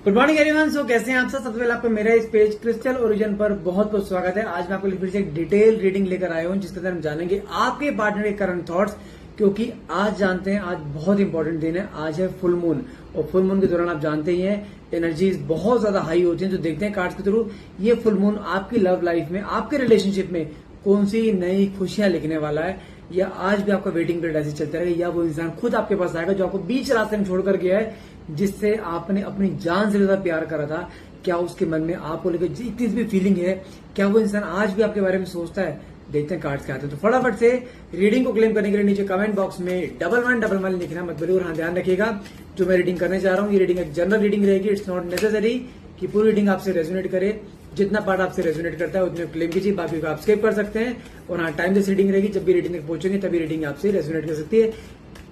Good morning everyone. सो कैसे हैं आप सब? सबसे पहले आपको मेरा इस पेज क्रिस्टल ओरिजिन पर बहुत बहुत स्वागत है। आज मैं आपको फिर से एक डिटेल रीडिंग लेकर आया हूं जिसके अंदर हम जानेंगे आपके पार्टनर के करंट थॉट्स, क्योंकि आज जानते हैं आज बहुत इंपॉर्टेंट दिन है। आज है फुल मून और फुल मून के दौरान आप जानते ही हैं एनर्जीज बहुत ज्यादा हाई होती हैं। जो देखते हैं कार्ड्स के थ्रू ये फुल मून आपकी लव लाइफ में, आपके रिलेशनशिप में कौन सी नई खुशियां लिखने वाला है, या आज भी आपका वेटिंग पीरियड ऐसे चलता रहेगा, या वो इंसान खुद आपके पास आएगा जो आपको बीच रास्ते में छोड़कर गया है, जिससे आपने अपनी जान से ज्यादा प्यार करा था। क्या उसके मन में आपको लेकर जितनी भी फीलिंग है, क्या वो इंसान आज भी आपके बारे में सोचता है? देखते हैं कार्ड्स क्या आते हैं। तो फटाफट से रीडिंग को क्लेम करने के लिए नीचे कमेंट बॉक्स में 1111 लिखना मत भूलिए। और हाँ, ध्यान रखिएगा जो मैं रीडिंग करने जा रहा हूँ ये रीडिंग एक जनरल रीडिंग रहेगी। इट्स नॉट नेसेसरी कि पूरी रीडिंग आपसे रेजोनेट करे। जितना पार्ट आपसे रेजोनेट करता है उतने क्लेम कीजिए, बाकी को आप स्किप कर सकते हैं। और हाँ, टाइम लेस रीडिंग रहेगी। जब भी रीडिंग तक पहुंचेंगे तभी रीडिंग आपसे रेजोनेट कर सकती है।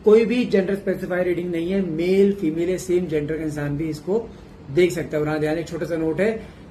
कोई भी जेंडर स्पेसिफाई रीडिंग नहीं है, मेल फीमेल है, सेम जेंडर का इंसान भी इसको देख सकता है। और हाँ, ध्यान, एक छोटा सा नोट है,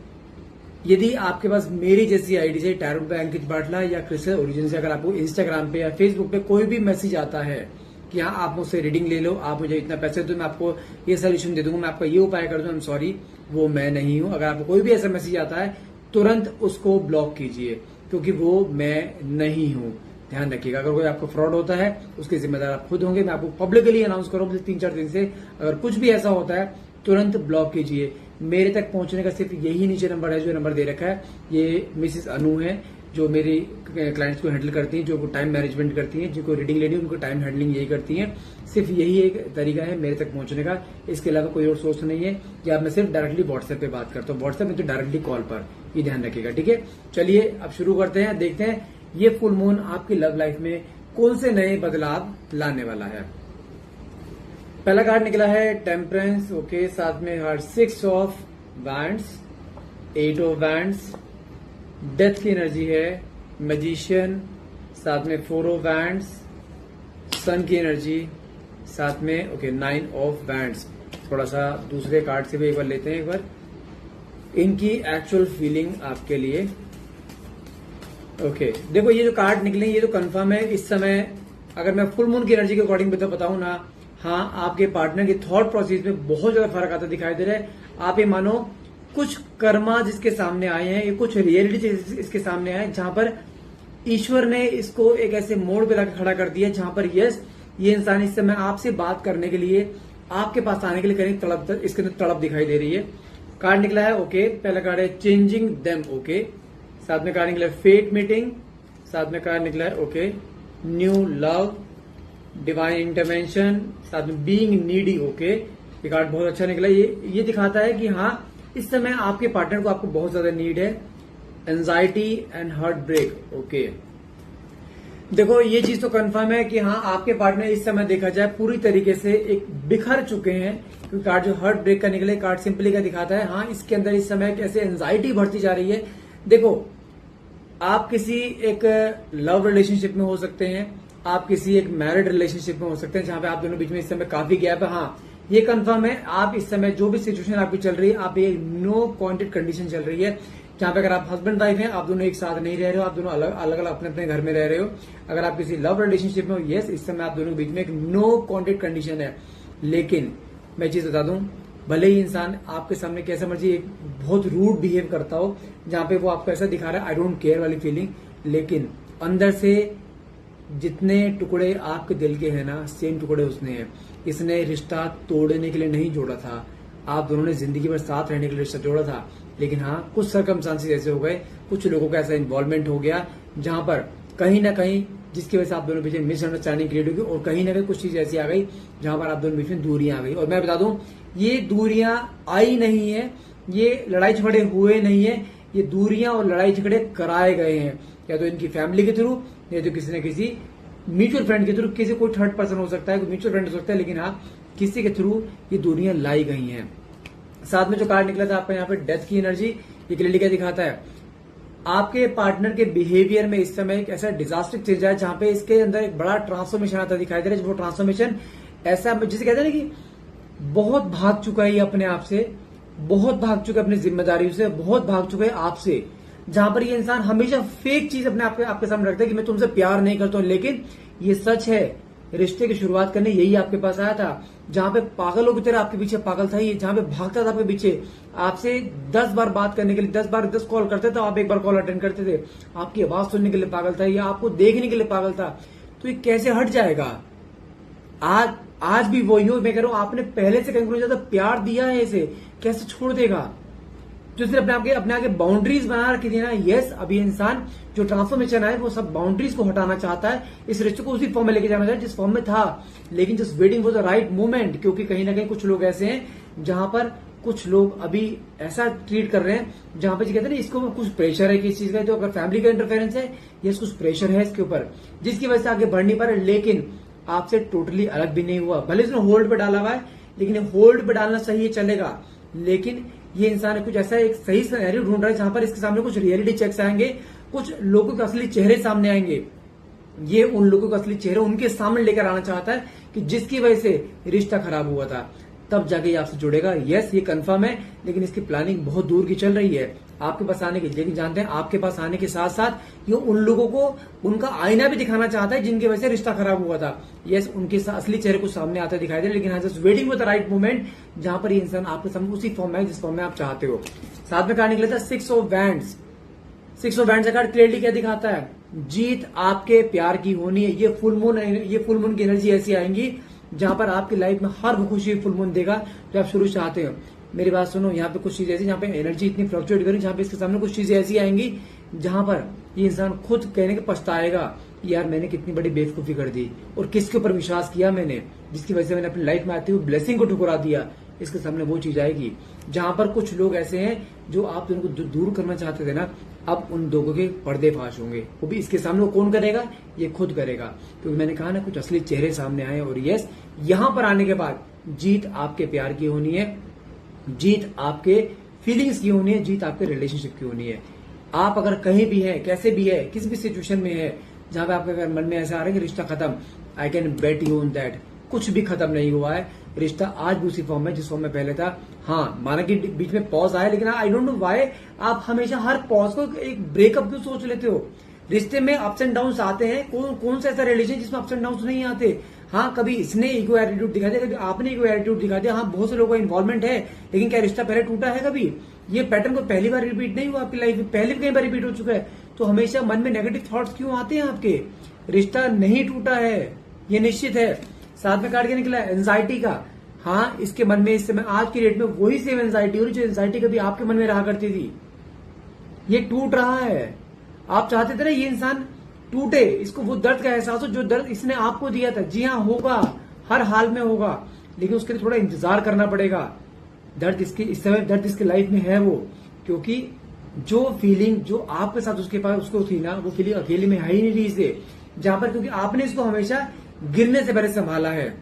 यदि आपके पास मेरी जैसी आईडी से टैरो पे अंकित बाटला या क्रिस्टल ओरिजिन से अगर आपको इंस्टाग्राम पे या फेसबुक पे कोई भी मैसेज आता है कि हाँ आप मुझसे रीडिंग ले लो, आप मुझे इतना पैसे दो, मैं आपको ये सोल्यूशन दे दूंगा, मैं आपका ये उपाय कर दूं, आई एम सॉरी, वो मैं नहीं हूं। अगर आपको कोई भी ऐसा मैसेज आता है तुरंत उसको ब्लॉक कीजिए, क्योंकि वो मैं नहीं हूं। ध्यान रखिएगा, अगर कोई आपको फ्रॉड होता है उसके जिम्मेदार आप खुद होंगे। मैं आपको पब्लिकली अनाउंस करूँ 3-4 दिन से, अगर कुछ भी ऐसा होता है तुरंत ब्लॉक कीजिए। मेरे तक पहुंचने का सिर्फ यही नीचे नंबर है, जो नंबर दे रखा है। ये मिसेस अनु है जो मेरी क्लाइंट्स को हैंडल करती हैं, जो टाइम मैनेजमेंट करती हैं, जिनको रीडिंग लेनी है उनको टाइम हैंडलिंग यही करती हैं। सिर्फ यही एक तरीका है मेरे तक पहुंचने का, इसके अलावा कोई और सोर्स नहीं है। या मैं सिर्फ डायरेक्टली व्हाट्सएप पे बात करता हूँ, व्हाट्सएप में तो डायरेक्टली कॉल पर, ये ध्यान रखिएगा। ठीक है, चलिए अब शुरू करते हैं। देखते हैं ये फुल मून आपकी लव लाइफ में कौन से नए बदलाव लाने वाला है। पहला कार्ड निकला है टेम्परेंस, ओके, साथ में heart 6 of wands, 8 of wands, death की एनर्जी है, मैजिशियन, साथ में 4 ऑफ वैंड्स, सन की एनर्जी, साथ में ओके 9 ऑफ वैंड्स। थोड़ा सा दूसरे कार्ड से भी एक बार लेते हैं, एक बार इनकी एक्चुअल फीलिंग आपके लिए। ओके, देखो ये जो कार्ड निकले ये तो कंफर्म है। इस समय अगर मैं फुल मून की एनर्जी के अकॉर्डिंग बताऊं ना, हाँ आपके पार्टनर के थॉट प्रोसेस में बहुत ज्यादा फर्क आता दिखाई दे रहा है। आप ये मानो कुछ कर्मा जिसके सामने आए हैं, ये कुछ रियलिटी इसके सामने आए जहां पर ईश्वर ने इसको एक ऐसे मोड़ पे लाकर खड़ा कर दिया जहां पर यस ये इंसान इस समय आपसे बात करने के लिए, आपके पास आने के लिए कहीं तड़प, इसके अंदर तड़प दिखाई दे रही है। कार्ड निकला है ओके, पहला कार्ड है चेंजिंग देम, ओके, साथ में कार्ड निकला है फेट मीटिंग, साथ में कार्ड निकला है okay new love, divine intervention, साथ में बीइंग नीडी, ओके। ये कार्ड बहुत अच्छा निकला। ये दिखाता है कि हाँ इस समय आपके पार्टनर को आपको बहुत ज्यादा नीड है। Anxiety and heart break, okay. देखो ये चीज तो कंफर्म है कि हाँ आपके पार्टनर इस समय देखा जाए पूरी तरीके से एक बिखर चुके हैं, क्योंकि कार्ड जो हार्ट ब्रेक का निकले कार्ड सिंपली का दिखाता है हाँ इसके अंदर इस समय कैसे एंजाइटी बढ़ती जा रही है। देखो आप किसी एक लव रिलेशनशिप में हो सकते हैं, आप किसी एक मैरिड रिलेशनशिप में हो सकते हैं जहां पे आप दोनों बीच में इस समय काफी गैप है। हाँ ये कंफर्म है, आप इस समय जो भी सिचुएशन आपकी चल रही है, आप ये नो कॉन्टेक्ट कंडीशन चल रही है, जहां पे अगर आप हस्बैंड वाइफ हैं, आप दोनों एक साथ नहीं रह रहे हो, आप दोनों अलग अलग अपने अपने घर में रह रहे हो। अगर आप किसी लव रिलेशनशिप में हो, यस इस समय आप दोनों के बीच में एक नो कॉन्टेक्ट कंडीशन है। लेकिन मैं चीज बता दूं, भले ही इंसान आपके सामने कैसा मर्जी एक बहुत रूड बिहेव करता हो, जहां पे वो आपको ऐसा दिखा रहा है आई डोंट केयर वाली फीलिंग, लेकिन अंदर से जितने टुकड़े आपके दिल के हैं ना, सेम टुकड़े उसने हैं। इसने रिश्ता तोड़ने के लिए नहीं जोड़ा था, आप दोनों ने जिंदगी भर साथ रहने के लिए रिश्ता जोड़ा था। लेकिन हाँ कुछ सर्कमस्टांसेस ऐसे हो गए, कुछ लोगों का ऐसा इन्वॉल्वमेंट हो गया जहां पर कहीं ना कहीं जिसकी वजह से आप दोनों बीच में मिसअंडरस्टैंडिंग क्रिएट होगी, और कहीं ना कहीं कुछ चीज ऐसी आ गई जहां पर आप दोनों बीच में दूरियां आ गई। और मैं बता दूं ये दूरियां आई नहीं है, ये लड़ाई झगड़े हुए नहीं है, ये दूरियां और लड़ाई झगड़े कराए गए हैं, या तो इनकी फैमिली के थ्रू, या तो किसी न किसी म्यूचुअल फ्रेंड के थ्रू, किसी कोई थर्ड पर्सन हो सकता है, कोई म्यूचुअल फ्रेंड हो सकता है, लेकिन हाँ किसी के थ्रू ये दूरियां लाई गई हैं। साथ में जो कार्ड निकला था आपका यहाँ पे डेथ की एनर्जी, ये क्लियरली क्या दिखाता है, आपके पार्टनर के बिहेवियर में इस समय एक ऐसा डिजास्टर चेंज है जहां पे इसके अंदर एक बड़ा ट्रांसफॉर्मेशन आता दिखाई दे रहा है। वो ट्रांसफॉर्मेशन ऐसा जिसे कहते हैं ना कि बहुत भाग चुका है ये अपने आप से, बहुत भाग चुका है अपनी जिम्मेदारियों से, बहुत भाग चुका है आपसे, जहां पर ये इंसान हमेशा फेक चीज अपने आपके सामने रखता है कि मैं तुमसे प्यार नहीं करता हूं, लेकिन ये सच है रिश्ते की शुरुआत करने यही आपके पास आया था। जहां पे पागलों की तरह आपके पीछे पागल था ये, जहां पे भागता था आपके पीछे, आपसे 10 बार बात करने के लिए 10 कॉल करते थे, आप एक बार कॉल अटेंड करते थे, आपकी आवाज सुनने के लिए पागल था या आपको देखने के लिए पागल था, तो ये कैसे हट जाएगा? आज भी वही हो। मैं कह रहा हूं आपने पहले से कहीं ज्यादा प्यार दिया है, इसे कैसे छोड़ देगा? जो सिर्फ अपने आगे बाउंड्रीज बना रखी थी ना, यस, अभी इंसान जो ट्रांसफॉर्मेशन है वो सब बाउंड्रीज को हटाना चाहता है, इस रिश्ते को उसी फॉर्म में लेके जाना चाहता है जिस फॉर्म में था, लेकिन just waiting for the right moment. क्योंकि कहीं ना कहीं कुछ लोग ऐसे हैं जहां पर कुछ लोग अभी ऐसा ट्रीट कर रहे हैं जहां पर कहते हैं ना इसको कुछ प्रेशर है किस चीज का, तो अगर फैमिली का इंटरफेरेंस है या कुछ प्रेशर है इसके ऊपर जिसकी वजह से आगे बढ़ नहीं पा रहे, लेकिन आपसे टोटली अलग भी नहीं हुआ। भले इसने होल्ड पे डाला हुआ है, लेकिन होल्ड पे डालना सही है, चलेगा, लेकिन ये इंसान कुछ ऐसा एक सही सिनेरियो ढूंढ रहा है जहां पर इसके सामने कुछ रियलिटी चेक्स आएंगे, कुछ लोगों के असली चेहरे सामने आएंगे। ये उन लोगों के असली चेहरे उनके सामने लेकर आना चाहता है कि जिसकी वजह से रिश्ता खराब हुआ था, तब जाके ये आपसे जुड़ेगा। यस, ये कंफर्म है, लेकिन इसकी प्लानिंग बहुत दूर की चल रही है आपके पास आने की। लेकिन जानते हैं आपके पास आने के साथ साथ ये उन लोगों को उनका आईना भी दिखाना चाहता है जिनकी वजह से रिश्ता खराब हुआ था। यस, उनके असली चेहरे को सामने आते दिखाई दे, लेकिन just waiting for the right moment जहां पर ये इंसान आपके सामने उसी फॉर्म में जिस फॉर्म में आप चाहते हो। साथ में कार्ड निकला था 6 ऑफ वैंड्स। 6 ऑफ वैंड्स का कार्ड क्लियरली क्या दिखाता है? जीत आपके प्यार की होनी है। ये फुल मून की एनर्जी ऐसी आएंगी जहां पर आपकी लाइफ में हर खुशी फुल मून देगा जो आप शुरू चाहते हो। मेरी बात सुनो, यहाँ पे कुछ चीजें ऐसी जहाँ पे एनर्जी इतनी फ्लक्चुएट करेगी, जहाँ पे इसके सामने कुछ चीजें ऐसी आएंगी जहां पर ये इंसान खुद कहने के पछताएगा, यार मैंने कितनी बड़ी बेवकूफी कर दी और किसके ऊपर विश्वास किया मैंने, जिसकी वजह से मैंने अपनी लाइफ में आते हुए ब्लेसिंग को ठुकरा दिया। इसके सामने वो चीज आएगी जहां पर कुछ लोग ऐसे हैं जो आप दोनों को दूर करना चाहते थे ना, अब उन दोनों के पर्देफाश होंगे। वो भी इसके सामने, वो कौन करेगा? ये खुद करेगा, क्योंकि मैंने कहा ना कुछ असली चेहरे सामने आए। और यस, यहां पर आने के बाद जीत आपके प्यार की होनी है, जीत आपके फीलिंग्स की होनी है, जीत आपके रिलेशनशिप की होनी है। आप अगर कहीं भी है, कैसे भी है, किसी भी सिचुएशन में है जहां पे आपके मन में ऐसा आ रहा है कि रिश्ता खत्म, I can bet you on that कुछ भी खत्म नहीं हुआ है। रिश्ता आज भी उसी फॉर्म में जिस फॉर्म में पहले था। हाँ, माना कि बीच में पॉज आया, लेकिन आई डोंट नो व्हाई आप हमेशा हर पॉज को एक ब्रेकअप क्यों सोच लेते हो? रिश्ते में अप्स एंड डाउन आते हैं, कौन सा ऐसा रिलेशन जिसमें अप्स एंड डाउन नहीं आते? हाँ, कभी इसने इको एटीट्यूड दिखा दिया, कभी आपने इको एटीट्यूड दिखा दिया। हाँ, बहुत से लोगों का इन्वॉल्वमेंट है, लेकिन क्या रिश्ता पहले टूटा है कभी? ये पैटर्न को पहली बार रिपीट नहीं हुआ आपकी लाइफ में, पहले भी कई बार रिपीट हो चुका है। तो हमेशा मन में नेगेटिव थॉट्स क्यों आते हैं आपके? रिश्ता नहीं टूटा है, ये निश्चित है। साथ में कार्ड क्या निकला? एंजाइटी का। हाँ, इसके मन में इस समय आज की डेट में वही सेम एंजाइटी हो रही जो एंजाइटी कभी आपके मन में रहा करती थी। ये टूट रहा है। आप चाहते थे ना ये इंसान टूटे, इसको वो दर्द का एहसास हो जो दर्द इसने आपको दिया था। जी हाँ, होगा, हर हाल में होगा, लेकिन उसके लिए थोड़ा इंतजार करना पड़ेगा। दर्द इसकी इस समय दर्द इसके लाइफ में है वो, क्योंकि जो फीलिंग जो आपके साथ उसके पास उसको थी ना, वो फीलिंग अकेले में है ही नहीं रही इसे, जहां पर क्योंकि आपने इसको हमेशा गिरने से पहले संभाला है।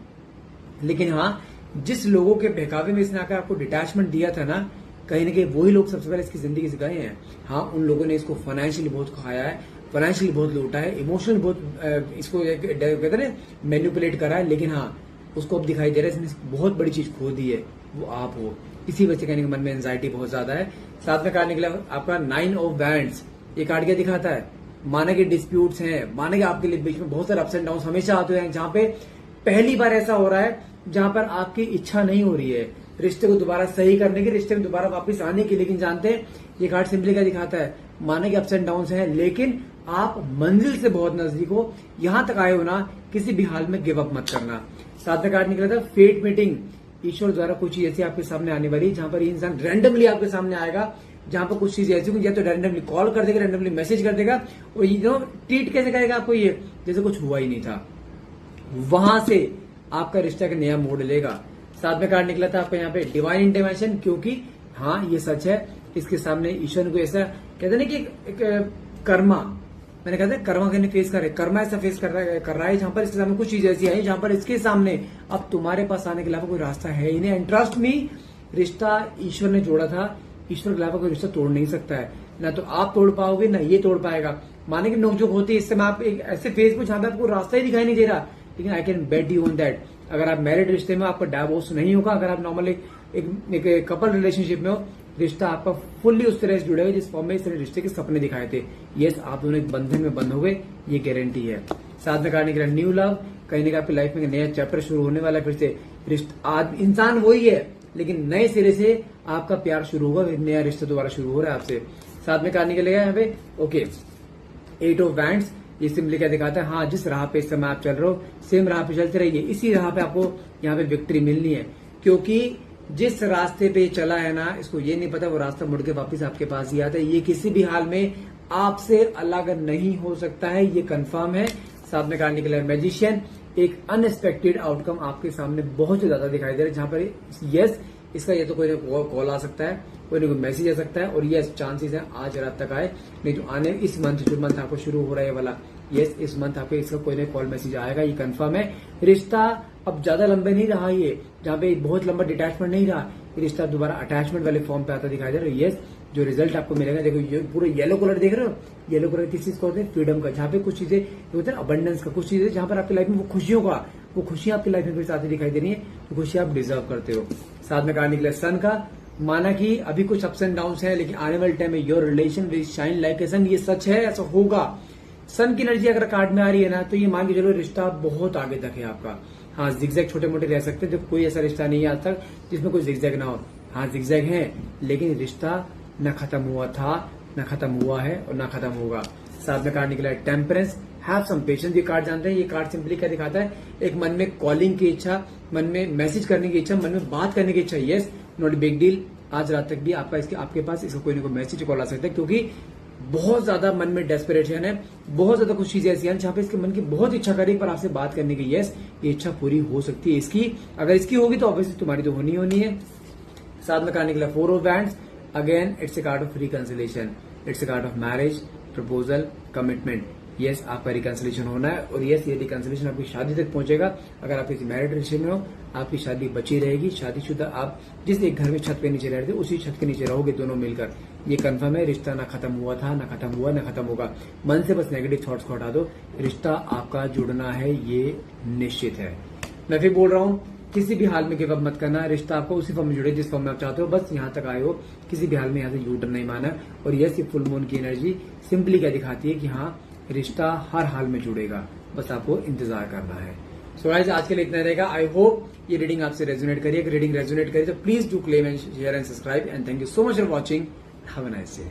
लेकिन हाँ, जिस लोगों के बहकावे में इसने आकर आपको डिटैचमेंट दिया था ना, कहीं ना कहीं वही लोग सबसे पहले इसकी जिंदगी से गए हैं। हाँ, उन लोगों ने इसको फाइनेंशियली बहुत खाया है, फाइनेंशियली बहुत लूटा है, इमोशनली बहुत इसको कहते हैं मैनिपुलेट करा है। लेकिन हाँ, उसको अब दिखाई दे रहा है इसने बहुत बड़ी चीज खो दी है, वो आप हो। इसी वजह से कहने के मन में एंजाइटी बहुत ज्यादा है। साथ में कार्ड निकला आपका 9 ऑफ वैंड्स। ये कार्ड क्या दिखाता है? माना कि डिस्प्यूट्स हैं, माना कि आपके लिए बीच में बहुत सारे अप्स एंड डाउन हमेशा आते हैं, जहां पे पहली बार ऐसा हो रहा है जहां पर आपकी इच्छा नहीं हो रही है रिश्ते को दोबारा सही करने की, रिश्ते में दोबारा वापस आने की। लेकिन जानते हैं ये कार्ड सिंपली क्या दिखाता है? माना कि अप्स एंड डाउन हैं, लेकिन आप मंजिल से बहुत नजदीक हो, यहां तक आए हो ना, किसी भी हाल में गिव अप मत करना। साथ में कार्ड निकला था फेट मीटिंग। ईश्वर द्वारा कुछ चीज ऐसी आपके सामने आने वाली, जहां पर ये इंसान रैंडमली आपके सामने आएगा, जहां पर कुछ चीज ऐसी होगी, या तो रैंडमली कॉल कर देगा, रैंडमली मैसेज कर देगा, और ट्रीट कैसे करेगा आपको, ये जैसे कुछ हुआ ही नहीं था। वहां से आपका रिश्ता का नया मोड़ लेगा। साथ में कार्ड निकला था आपका यहाँ पे डिवाइन इंटरवेंशन, क्योंकि हाँ ये सच है, इसके सामने ईश्वर को ऐसा कहते ना कि एक कर्मा, मैंने कहता है कर्मा कहने फेस कर रहे, कर्मा ऐसा फेस कर रहा है जहां पर इसके सामने कुछ चीज ऐसी आई जहां पर इसके सामने अब तुम्हारे पास आने के अलावा कोई रास्ता है ही नहीं। एंड ट्रस्ट मी, रिश्ता ईश्वर ने जोड़ा था, ईश्वर के अलावा कोई रिश्ता तोड़ नहीं सकता है, ना तो आप तोड़ पाओगे ना ये तोड़ पाएगा। माने की नोकझोंक होती है, इस समय आप एक ऐसे फेज को जहां पर आपको रास्ता ही दिखाई नहीं दे रहा, लेकिन I can bet you on that अगर आप मैरिड रिश्ते में, आपका डाइवोर्स नहीं होगा। अगर आप नॉर्मल एक कपल रिलेशनशिप में हो, रिश्ता आपका फुल्ली उस तरह से जुड़ेगा जिस फॉर्म में इस तरह रिश्ते के सपने दिखाए थे। यस, आप दोनों एक बंधन में बंध हो गए, ये गारंटी है। साथ में कार्ड निकला न्यू लव। कहीं ना कहीं आपकी लाइफ में नया चैप्टर शुरू होने वाला है। फिर से इंसान वही है, लेकिन नए सिरे से आपका प्यार शुरू होगा, नया रिश्ता दोबारा शुरू हो रहा है आपसे। साथ में कहा निकलेगा यहाँ पे ओके 8 ऑफ वैंड्स, ये सिंपली क्या दिखाता है, हाँ जिस राह पे इस समय आप चल रहे हो सेम राह पे चलते रहिए, इसी राह पे आपको यहाँ पे विक्ट्री मिलनी है। क्योंकि जिस रास्ते पे चला है ना, इसको ये नहीं पता वो रास्ता मुड़ के वापिस आपके पास ही आता है। ये किसी भी हाल में आपसे अलग नहीं हो सकता है, ये कंफर्म है। साथ में कहा निकला मैजिशियन, एक अनएक्सपेक्टेड आउटकम आपके सामने बहुत ही ज्यादा दिखाई दे रहा है, जहां पर यस इसका ये तो कोई ना कॉल आ सकता है, कोई ना कोई मैसेज आ सकता है, और यस चांसेस है आज रात तक आए, नहीं तो आने इस मंथ जो मंथ आपको शुरू हो रहा है वाला, यस इस मंथ आपको इसका कोई ना कॉल मैसेज आएगा, ये कंफर्म है। रिश्ता अब ज्यादा लंबे नहीं रहा, ये जहाँ पे बहुत लंबा डिटैचमेंट नहीं रहा, ये रिश्ता दोबारा अटैचमेंट वाले फॉर्म पे आता दिखाई दे रहा है। यस जो रिजल्ट आपको मिलेगा, देखो ये पूरे येलो कलर देख रहे हो, येलो कलर किस चीज को होते हैं, फ्रीडम का, जहाँ पे कुछ चीजें होते हैं अबंडेंस का, कुछ चीजें जहाँ पर आपकी लाइफ में वो खुशियों का, वो खुशियां आपकी लाइफ में फिर साथ दिखाई दे रही है, तो खुशियां आप डिजर्व करते हो। साथ में कहा निकला सन का, माना कि अभी कुछ अप्स एंड डाउन है, लेकिन आने वाले टाइम में your relation will shine like a sun, ये सच है, ऐसा होगा। सन की एनर्जी अगर कार्ड में आ रही है ना, तो ये मान के चलो रिश्ता बहुत आगे तक है आपका। हाँ जिगजैग छोटे मोटे रह सकते हैं, जब कोई ऐसा रिश्ता नहीं है आज तक जिसमें कोई जिगजैग ना हो। हाँ जिगजैग है, लेकिन रिश्ता न खत्म हुआ था, न खत्म हुआ है और न खत्म होगा। साथ में कार्ड निकला है टेम्परेंस, हैव सम पेशेंस। ये कार्ड जानते हैं, ये कार्ड सिंपली क्या दिखाता है, एक मन में कॉलिंग की इच्छा, मन में मैसेज करने की इच्छा, मन में बात करने की इच्छा। यस नॉट बिग डील, आज रात तक भी आपके पास इसका कोई ना कोई मैसेज कॉल आ सकता है, क्योंकि बहुत ज्यादा मन में डेस्परेशन है, बहुत ज्यादा कुछ चीजें ऐसी हैं जहां पे इसके मन की बहुत इच्छा करी पर आपसे बात करने की। यस ये इच्छा पूरी हो सकती है इसकी, अगर इसकी होगी तो ऑब्वियसली तुम्हारी तो होनी है। साथ में कहा निकला 4 of wands, again it's a card of reconciliation, it's a card of marriage, proposal, commitment. Yes आपका रिकंसिलेशन होना है, और यस ये रिकंसिलेशन आपकी शादी तक पहुंचेगा। अगर आप किसी मैरिड रिलेशन में हो, आपकी शादी बची रहेगी, शादीशुदा आप जिस एक घर में छत के नीचे रहते उसी छत के नीचे रहोगे दोनों मिलकर, ये कंफर्म है। रिश्ता ना खत्म हुआ था, ना खत्म हुआ, ना खत्म होगा। मन से बस नेगेटिव थॉट्स को हटा दो, रिश्ता आपका जुड़ना है ये निश्चित है। मैं फिर बोल रहा हूँ, किसी भी हाल में गिव अप मत करना, रिश्ता आपको उसी फॉर्म में जुड़े जिस फॉर्म में आप चाहते हो, बस यहाँ तक आए हो, किसी भी हाल में यहाँ से यू टर्न नहीं माना। और यस ये फुल मून की एनर्जी सिंपली क्या दिखाती है कि हाँ रिश्ता हर हाल में जुड़ेगा, बस आपको इंतजार करना है। सो गाइस आज के लिए इतना रहेगा। आई होप ये रीडिंग आपसे रेजोनेट करिए, अगर रीडिंग रेजोनेट करिए तो please do claim and share and subscribe, and thank you so much for watching. Have a nice day.